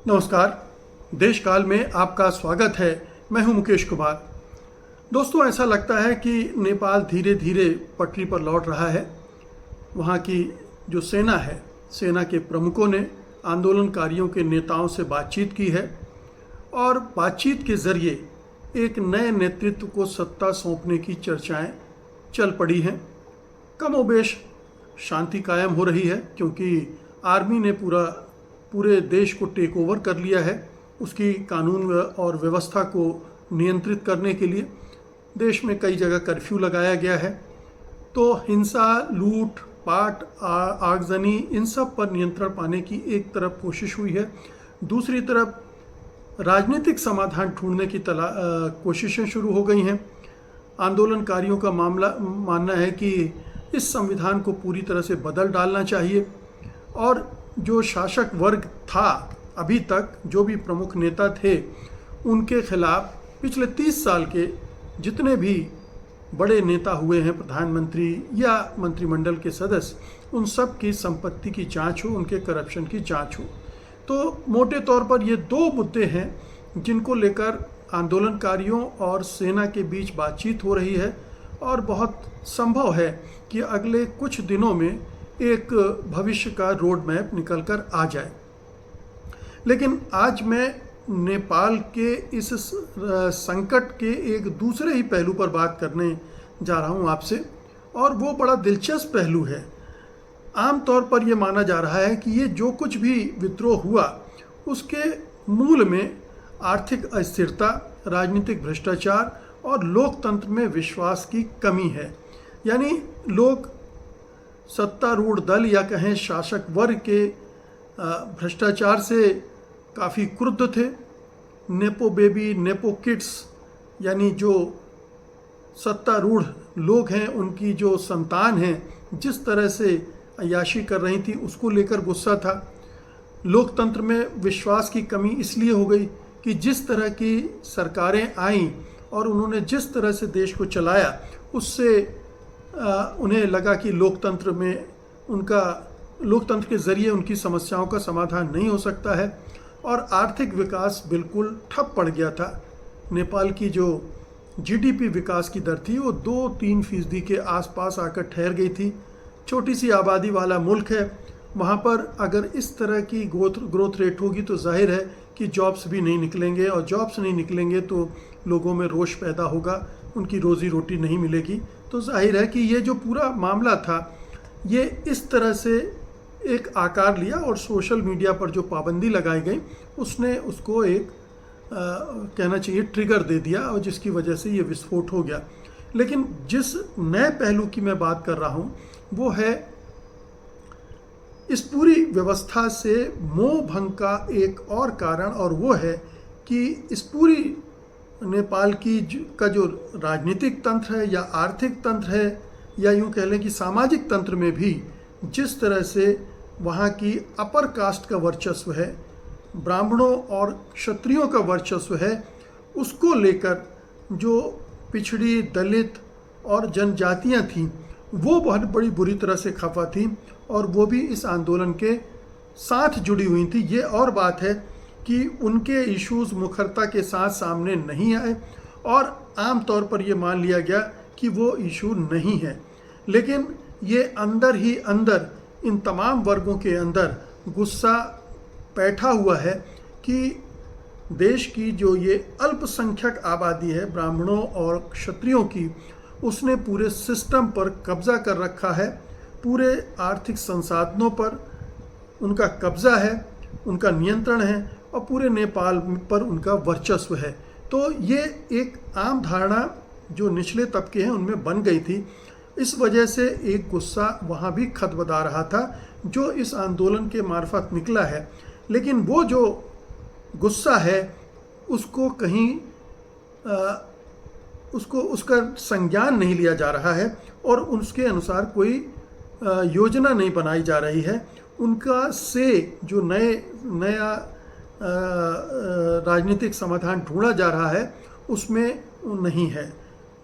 नमस्कार। देश काल में आपका स्वागत है। मैं हूं मुकेश कुमार। दोस्तों, ऐसा लगता है कि नेपाल धीरे धीरे पटरी पर लौट रहा है। वहां की जो सेना है, सेना के प्रमुखों ने आंदोलनकारियों के नेताओं से बातचीत की है और बातचीत के जरिए एक नए नेतृत्व को सत्ता सौंपने की चर्चाएं चल पड़ी हैं। कमोबेश शांति कायम हो रही है क्योंकि आर्मी ने पूरे देश को टेक ओवर कर लिया है। उसकी कानून और व्यवस्था को नियंत्रित करने के लिए देश में कई जगह कर्फ्यू लगाया गया है। तो हिंसा, लूट पाट, आगजनी, इन सब पर नियंत्रण पाने की एक तरफ कोशिश हुई है। दूसरी तरफ राजनीतिक समाधान ढूंढने की कोशिशें शुरू हो गई हैं। आंदोलनकारियों का मानना है कि इस संविधान को पूरी तरह से बदल डालना चाहिए और जो शासक वर्ग था, अभी तक जो भी प्रमुख नेता थे, उनके खिलाफ पिछले 30 साल के जितने भी बड़े नेता हुए हैं, प्रधानमंत्री या मंत्रिमंडल के सदस्य, उन सब की संपत्ति की जांच हो, उनके करप्शन की जांच हो। तो मोटे तौर पर ये दो मुद्दे हैं जिनको लेकर आंदोलनकारियों और सेना के बीच बातचीत हो रही है और बहुत संभव है कि अगले कुछ दिनों में एक भविष्य का रोड मैप निकल कर आ जाए। लेकिन आज मैं नेपाल के इस संकट के एक दूसरे ही पहलू पर बात करने जा रहा हूं आपसे, और वो बड़ा दिलचस्प पहलू है। आमतौर पर यह माना जा रहा है कि ये जो कुछ भी विद्रोह हुआ उसके मूल में आर्थिक अस्थिरता, राजनीतिक भ्रष्टाचार और लोकतंत्र में विश्वास की कमी है। यानी लोग सत्तारूढ़ दल या कहें शासक वर्ग के भ्रष्टाचार से काफ़ी क्रुद्ध थे। नेपो बेबी, नेपो किड्स, यानी जो सत्तारूढ़ लोग हैं, उनकी जो संतान हैं, जिस तरह से अय्याशी कर रही थी, उसको लेकर गुस्सा था। लोकतंत्र में विश्वास की कमी इसलिए हो गई कि जिस तरह की सरकारें आईं और उन्होंने जिस तरह से देश को चलाया, उससे उन्हें लगा कि लोकतंत्र के ज़रिए उनकी समस्याओं का समाधान नहीं हो सकता है और आर्थिक विकास बिल्कुल ठप पड़ गया था। नेपाल की जो जीडीपी विकास की दर थी वो 2-3% के आसपास आकर ठहर गई थी। छोटी सी आबादी वाला मुल्क है, वहाँ पर अगर इस तरह की ग्रोथ रेट होगी तो जाहिर है कि जॉब्स भी नहीं निकलेंगे और जॉब्स नहीं निकलेंगे तो लोगों में रोष पैदा होगा, उनकी रोज़ी रोटी नहीं मिलेगी। तो जाहिर है कि ये जो पूरा मामला था ये इस तरह से एक आकार लिया और सोशल मीडिया पर जो पाबंदी लगाई गई उसने उसको एक कहना चाहिए ट्रिगर दे दिया और जिसकी वजह से ये विस्फोट हो गया। लेकिन जिस नए पहलू की मैं बात कर रहा हूँ वो है इस पूरी व्यवस्था से मोह भंग का एक और कारण, और वो है कि इस पूरी नेपाल का जो राजनीतिक तंत्र है या आर्थिक तंत्र है या यूं कह लें कि सामाजिक तंत्र में भी जिस तरह से वहाँ की अपर कास्ट का वर्चस्व है, ब्राह्मणों और क्षत्रियों का वर्चस्व है, उसको लेकर जो पिछड़ी, दलित और जनजातियाँ थीं वो बहुत बड़ी बुरी तरह से खफा थीं और वो भी इस आंदोलन के साथ जुड़ी हुई थी। ये और बात है कि उनके इश्यूज मुखरता के साथ सामने नहीं आए और आम तौर पर यह मान लिया गया कि वो इशू नहीं है। लेकिन ये अंदर ही अंदर इन तमाम वर्गों के अंदर गुस्सा बैठा हुआ है कि देश की जो ये अल्पसंख्यक आबादी है, ब्राह्मणों और क्षत्रियों की, उसने पूरे सिस्टम पर कब्जा कर रखा है। पूरे आर्थिक संसाधनों पर उनका कब्जा है, उनका नियंत्रण है और पूरे नेपाल पर उनका वर्चस्व है। तो ये एक आम धारणा जो निचले तबके हैं उनमें बन गई थी। इस वजह से एक गुस्सा वहाँ भी खदबदा रहा था जो इस आंदोलन के मार्फत निकला है। लेकिन वो जो गुस्सा है उसको कहीं उसका संज्ञान नहीं लिया जा रहा है और उसके अनुसार कोई योजना नहीं बनाई जा रही है। उनका जो नया राजनीतिक समाधान ढूंढा जा रहा है उसमें नहीं है,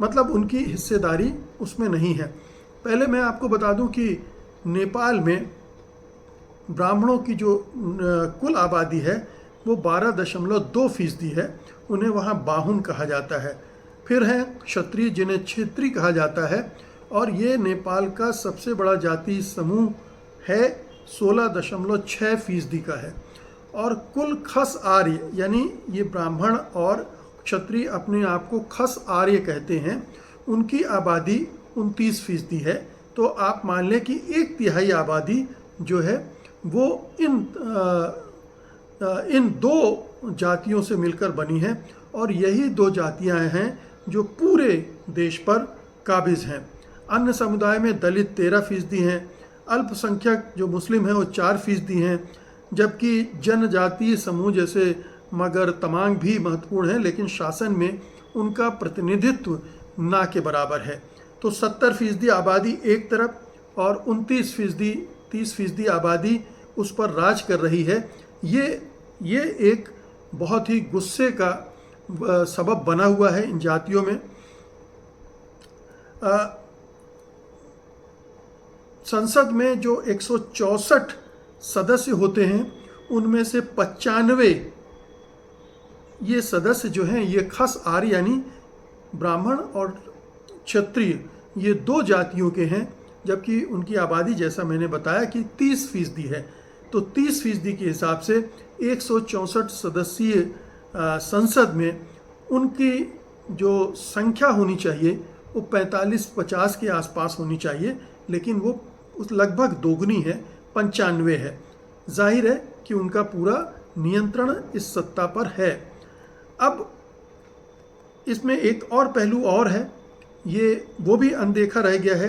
मतलब उनकी हिस्सेदारी उसमें नहीं है। पहले मैं आपको बता दूं कि नेपाल में ब्राह्मणों की जो कुल आबादी है वो 12.2% है। उन्हें वहाँ बाहुन कहा जाता है। फिर हैं क्षत्रिय, जिन्हें क्षेत्री कहा जाता है, और ये नेपाल का सबसे बड़ा जाति समूह है, 16.6% का है। और कुल खस आर्य, यानी ये ब्राह्मण और क्षत्रिय अपने आप को खस आर्य कहते हैं, उनकी आबादी 29% है। तो आप मान लें कि 1/3 आबादी जो है वो इन दो जातियों से मिलकर बनी है, और यही दो जातियां हैं जो पूरे देश पर काबिज हैं। अन्य समुदाय में दलित 13% हैं, अल्पसंख्यक जो मुस्लिम हैं वो 4% हैं, जबकि जनजातीय समूह जैसे मगर, तमांग भी महत्वपूर्ण हैं, लेकिन शासन में उनका प्रतिनिधित्व ना के बराबर है। तो 70% आबादी एक तरफ और 30% आबादी उस पर राज कर रही है। ये एक बहुत ही गुस्से का सबब बना हुआ है इन जातियों में। संसद में जो 164 सदस्य होते हैं, उनमें से 95 ये सदस्य जो हैं ये खस आर्य यानी ब्राह्मण और क्षत्रिय, ये दो जातियों के हैं, जबकि उनकी आबादी जैसा मैंने बताया कि 30% है। तो 30% के हिसाब से 164 सदस्यीय संसद में उनकी जो संख्या होनी चाहिए वो 45-50 के आसपास होनी चाहिए, लेकिन वो उस लगभग दोगुनी है, 95 है। जाहिर है कि उनका पूरा नियंत्रण इस सत्ता पर है। अब इसमें एक और पहलू और है, ये वो भी अनदेखा रह गया है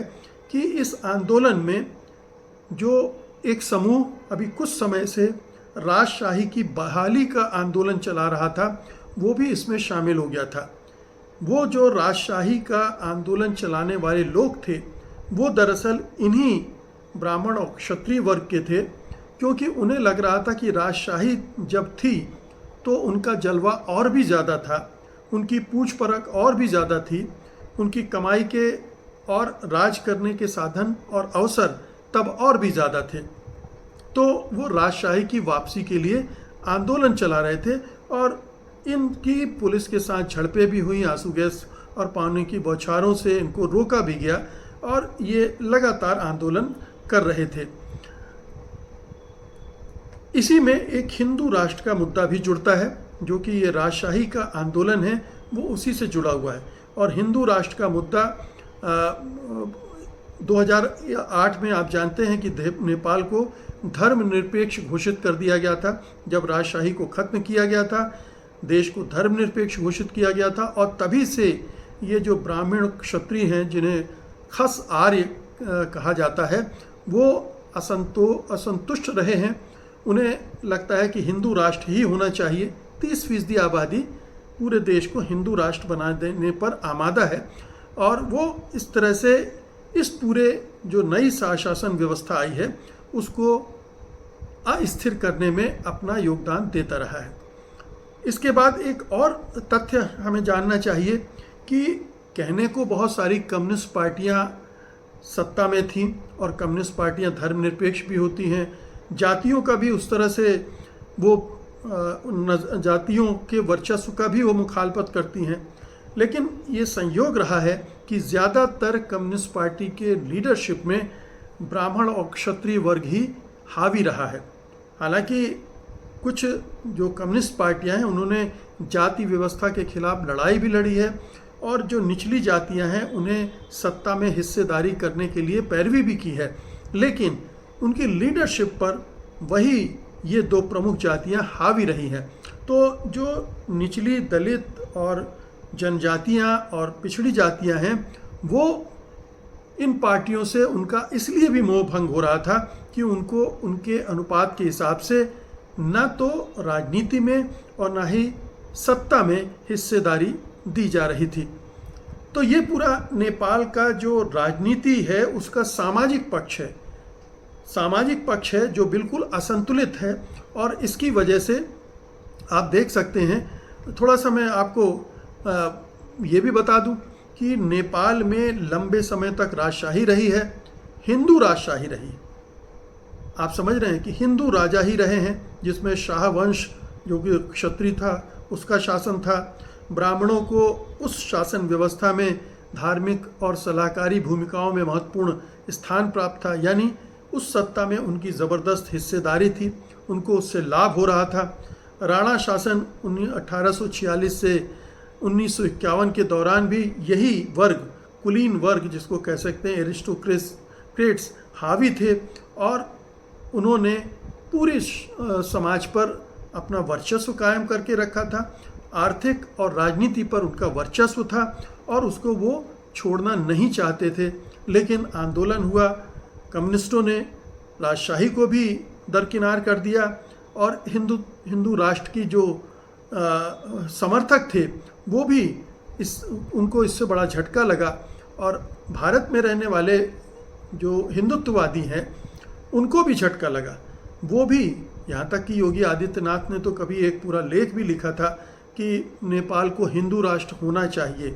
कि इस आंदोलन में जो एक समूह अभी कुछ समय से राजशाही की बहाली का आंदोलन चला रहा था, वो भी इसमें शामिल हो गया था। वो जो राजशाही का आंदोलन चलाने वाले लोग थे, वो दरअसल इन्हीं ब्राह्मण और क्षत्रिय वर्ग के थे, क्योंकि उन्हें लग रहा था कि राजशाही जब थी तो उनका जलवा और भी ज़्यादा था, उनकी पूछ परख और भी ज़्यादा थी, उनकी कमाई के और राज करने के साधन और अवसर तब और भी ज़्यादा थे। तो वो राजशाही की वापसी के लिए आंदोलन चला रहे थे, और इनकी पुलिस के साथ झड़पें भी हुई, आंसू गैस और पानी की बौछारों से इनको रोका भी गया, और ये लगातार आंदोलन कर रहे थे। इसी में एक हिंदू राष्ट्र का मुद्दा भी जुड़ता है, जो कि ये राजशाही का आंदोलन है वो उसी से जुड़ा हुआ है। और हिंदू राष्ट्र का मुद्दा 2008 में आप जानते हैं कि नेपाल को धर्मनिरपेक्ष घोषित कर दिया गया था। जब राजशाही को खत्म किया गया था, देश को धर्मनिरपेक्ष घोषित किया गया था, और तभी से ये जो ब्राह्मण क्षत्रिय हैं, जिन्हें खस आर्य कहा जाता है, वो असंतुष्ट रहे हैं। उन्हें लगता है कि हिंदू राष्ट्र ही होना चाहिए। 30% आबादी पूरे देश को हिंदू राष्ट्र बना देने पर आमादा है, और वो इस तरह से इस पूरे जो नई शासन व्यवस्था आई है उसको अस्थिर करने में अपना योगदान देता रहा है। इसके बाद एक और तथ्य हमें जानना चाहिए कि कहने को बहुत सारी कम्युनिस्ट पार्टियां सत्ता में थीं, और कम्युनिस्ट पार्टियां धर्मनिरपेक्ष भी होती हैं, जातियों का भी उस तरह से वो जातियों के वर्चस्व का भी वो मुखालफत करती हैं, लेकिन ये संयोग रहा है कि ज़्यादातर कम्युनिस्ट पार्टी के लीडरशिप में ब्राह्मण और क्षत्रिय वर्ग ही हावी रहा है। हालांकि कुछ जो कम्युनिस्ट पार्टियां हैं उन्होंने जाति व्यवस्था के खिलाफ लड़ाई भी लड़ी है, और जो निचली जातियां हैं उन्हें सत्ता में हिस्सेदारी करने के लिए पैरवी भी की है, लेकिन उनकी लीडरशिप पर वही ये दो प्रमुख जातियां हावी रही हैं। तो जो निचली दलित और जनजातियां और पिछड़ी जातियां हैं, वो इन पार्टियों से उनका इसलिए भी मोह भंग हो रहा था कि उनको उनके अनुपात के हिसाब से न तो राजनीति में और न ही सत्ता में हिस्सेदारी दी जा रही थी। तो ये पूरा नेपाल का जो राजनीति है उसका सामाजिक पक्ष है जो बिल्कुल असंतुलित है, और इसकी वजह से आप देख सकते हैं। थोड़ा सा मैं आपको ये भी बता दूं कि नेपाल में लंबे समय तक राजशाही रही है, हिंदू राजशाही रही। आप समझ रहे हैं कि हिंदू राजा ही रहे हैं, जिसमें शाह वंश जो कि क्षत्रिय था उसका शासन था। ब्राह्मणों को उस शासन व्यवस्था में धार्मिक और सलाहकारी भूमिकाओं में महत्वपूर्ण स्थान प्राप्त था, यानी उस सत्ता में उनकी ज़बरदस्त हिस्सेदारी थी, उनको उससे लाभ हो रहा था। राणा शासन 1846 से 1951 के दौरान भी यही वर्ग, कुलीन वर्ग जिसको कह सकते हैं एरिस्टोक्रेट्स, हावी थे और उन्होंने पूरे समाज पर अपना वर्चस्व कायम करके रखा था। आर्थिक और राजनीति पर उनका वर्चस्व था और उसको वो छोड़ना नहीं चाहते थे। लेकिन आंदोलन हुआ, कम्युनिस्टों ने राजशाही को भी दरकिनार कर दिया और हिंदू राष्ट्र की जो समर्थक थे वो भी उनको इससे बड़ा झटका लगा और भारत में रहने वाले जो हिंदुत्ववादी हैं उनको भी झटका लगा। वो भी, यहाँ तक कि योगी आदित्यनाथ ने तो कभी एक पूरा लेख भी लिखा था कि नेपाल को हिंदू राष्ट्र होना चाहिए।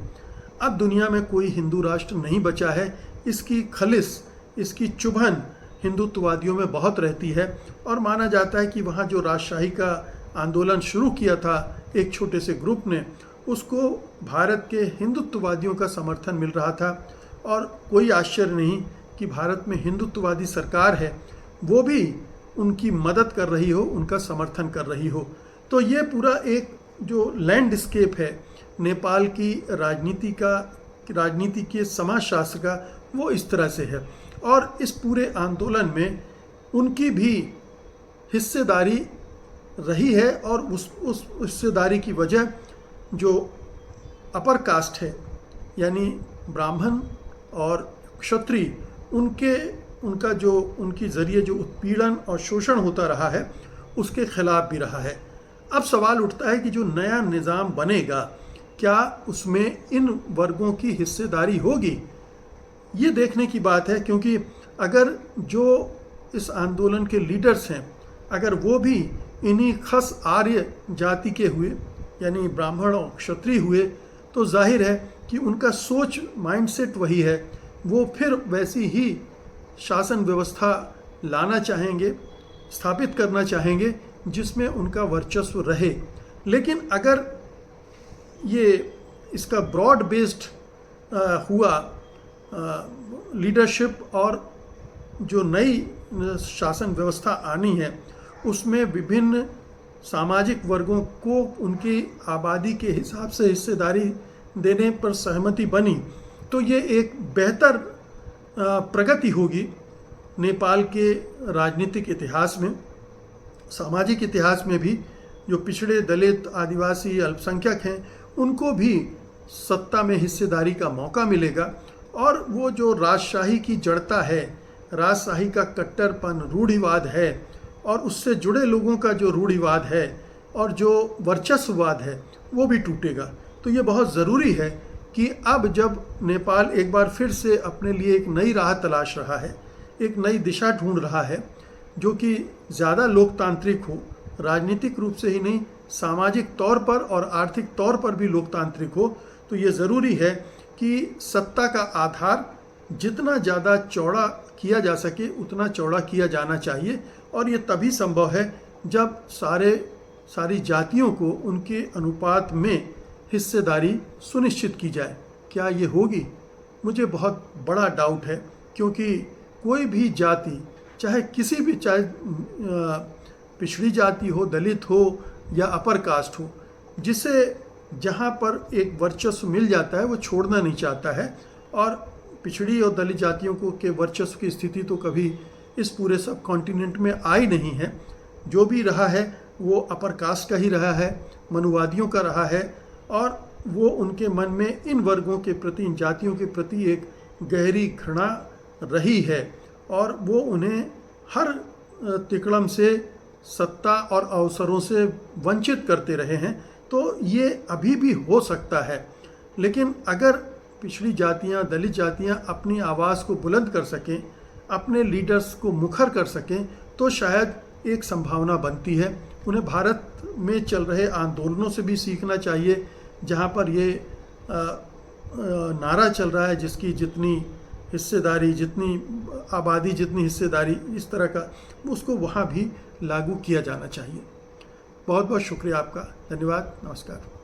अब दुनिया में कोई हिंदू राष्ट्र नहीं बचा है। इसकी खलिश, इसकी चुभन हिंदुत्ववादियों में बहुत रहती है और माना जाता है कि वहाँ जो राजशाही का आंदोलन शुरू किया था एक छोटे से ग्रुप ने, उसको भारत के हिंदुत्ववादियों का समर्थन मिल रहा था। और कोई आश्चर्य नहीं कि भारत में हिंदुत्ववादी सरकार है, वो भी उनकी मदद कर रही हो, उनका समर्थन कर रही हो। तो ये पूरा एक जो लैंडस्केप है नेपाल की राजनीति के समाजशास्त्र का, वो इस तरह से है। और इस पूरे आंदोलन में उनकी भी हिस्सेदारी रही है और उस हिस्सेदारी की वजह जो अपर कास्ट है, यानी ब्राह्मण और क्षत्रिय, उनकी ज़रिए जो उत्पीड़न और शोषण होता रहा है उसके खिलाफ भी रहा है। अब सवाल उठता है कि जो नया निज़ाम बनेगा क्या उसमें इन वर्गों की हिस्सेदारी होगी? ये देखने की बात है, क्योंकि अगर जो इस आंदोलन के लीडर्स हैं अगर वो भी इन्हीं खस आर्य जाति के हुए, यानी ब्राह्मण और क्षत्रिय हुए, तो जाहिर है कि उनका सोच माइंडसेट वही है। वो फिर वैसी ही शासन व्यवस्था लाना चाहेंगे, स्थापित करना चाहेंगे जिसमें उनका वर्चस्व रहे। लेकिन अगर ये इसका ब्रॉड बेस्ड हुआ लीडरशिप और जो नई शासन व्यवस्था आनी है उसमें विभिन्न सामाजिक वर्गों को उनकी आबादी के हिसाब से हिस्सेदारी देने पर सहमति बनी, तो ये एक बेहतर प्रगति होगी नेपाल के राजनीतिक इतिहास में, सामाजिक इतिहास में भी। जो पिछड़े, दलित, आदिवासी, अल्पसंख्यक हैं उनको भी सत्ता में हिस्सेदारी का मौका मिलेगा। और वो जो राजशाही की जड़ता है, राजशाही का कट्टरपन, रूढ़िवाद है और उससे जुड़े लोगों का जो रूढ़िवाद है और जो वर्चस्ववाद है वो भी टूटेगा। तो ये बहुत ज़रूरी है कि अब जब नेपाल एक बार फिर से अपने लिए एक नई राह तलाश रहा है, एक नई दिशा ढूंढ रहा है जो कि ज़्यादा लोकतांत्रिक हो, राजनीतिक रूप से ही नहीं सामाजिक तौर पर और आर्थिक तौर पर भी लोकतांत्रिक हो, तो ये ज़रूरी है कि सत्ता का आधार जितना ज़्यादा चौड़ा किया जा सके उतना चौड़ा किया जाना चाहिए। और ये तभी संभव है जब सारी जातियों को उनके अनुपात में हिस्सेदारी सुनिश्चित की जाए। क्या ये होगी? मुझे बहुत बड़ा डाउट है, क्योंकि कोई भी जाति, चाहे किसी भी, चाहे पिछड़ी जाति हो, दलित हो या अपर कास्ट हो, जिसे जहाँ पर एक वर्चस्व मिल जाता है वो छोड़ना नहीं चाहता है। और पिछड़ी और दलित जातियों को के वर्चस्व की स्थिति तो कभी इस पूरे सब कॉन्टिनेंट में आई नहीं है। जो भी रहा है वो अपर कास्ट का ही रहा है, मनुवादियों का रहा है। और वो उनके मन में इन वर्गों के प्रति, इन जातियों के प्रति एक गहरी घृणा रही है और वो उन्हें हर तिकड़म से, सत्ता और अवसरों से वंचित करते रहे हैं। तो ये अभी भी हो सकता है, लेकिन अगर पिछड़ी जातियां, दलित जातियां अपनी आवाज़ को बुलंद कर सकें, अपने लीडर्स को मुखर कर सकें, तो शायद एक संभावना बनती है। उन्हें भारत में चल रहे आंदोलनों से भी सीखना चाहिए, जहाँ पर ये नारा चल रहा है जिसकी जितनी हिस्सेदारी, जितनी आबादी जितनी हिस्सेदारी, इस तरह का, उसको वहाँ भी लागू किया जाना चाहिए। बहुत बहुत शुक्रिया आपका। धन्यवाद। नमस्कार।